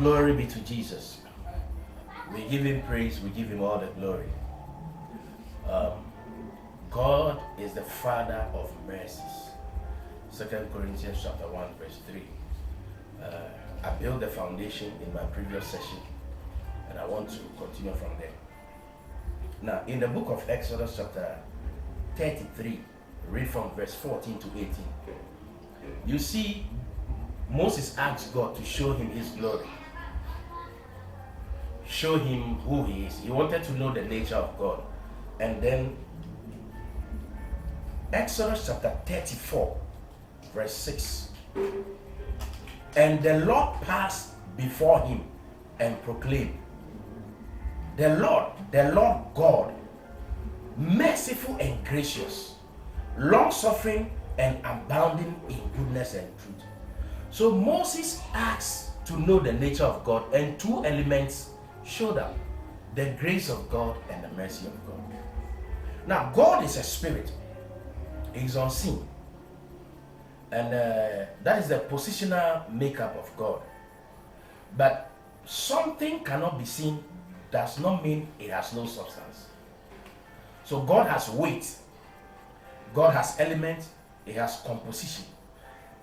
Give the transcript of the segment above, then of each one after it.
Glory be to Jesus. We give him praise, we give him all the glory. God is the Father of mercies. 2 Corinthians chapter 1 verse 3. I built the foundation in my previous session and I want to continue from there. Now, in the book of Exodus chapter 33, read from verse 14 to 18. You see, Moses asked God to show him his glory. Show him who he is. He wanted to know the nature of God. And then Exodus chapter 34, verse 6. And the Lord passed before him and proclaimed, the Lord God, merciful and gracious, long-suffering and abounding in goodness and truth. So Moses asked to know the nature of God, and two elements showed up: the grace of God and the mercy of God. Now, God is a spirit. He's unseen. And that is the positional makeup of God. But something cannot be seen does not mean it has no substance. So God has weight. God has elements. It has composition.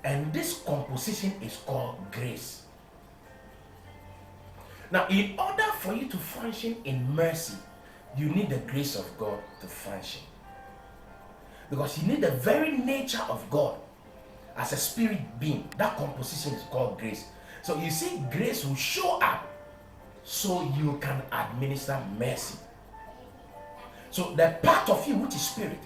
And this composition is called grace. Now, in order for you to function in mercy, you need the grace of God to function. Because you need the very nature of God as a spirit being. That composition is called grace. So you see, grace will show up so you can administer mercy. So the part of you which is spirit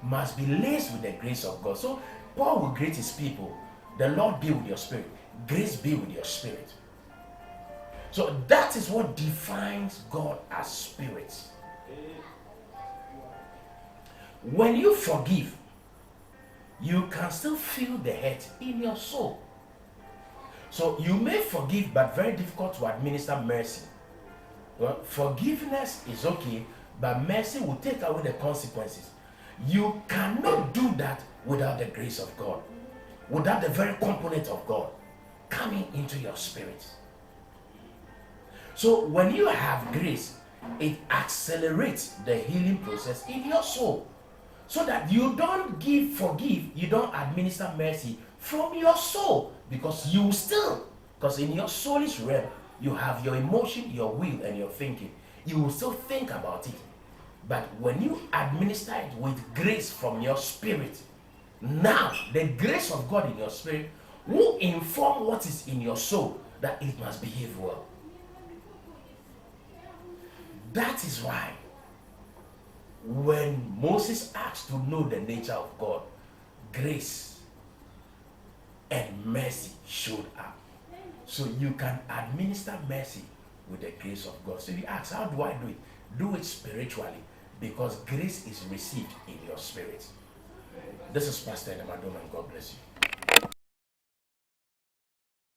must be laced with the grace of God. So Paul will greet his people: the Lord be with your spirit, grace be with your spirit. So that is what defines God as spirit. When you forgive, you can still feel the hurt in your soul. So you may forgive, but very difficult to administer mercy. Well, forgiveness is okay, but mercy will take away the consequences. You cannot do that without the grace of God, without the very component of God coming into your spirit. So when you have grace, it accelerates the healing process in your soul, so that you don't forgive, you don't administer mercy from your soul, because in your soulish realm, you have your emotion, your will, and your thinking. You will still think about it. But when you administer it with grace from your spirit, now the grace of God in your spirit will inform what is in your soul, that it must behave well. That is why when Moses asked to know the nature of God, grace and mercy showed up. So you can administer mercy with the grace of God. So you ask, how do I do it? Do it spiritually, because grace is received in your spirit. This is Pastor Edamadom, and God bless you.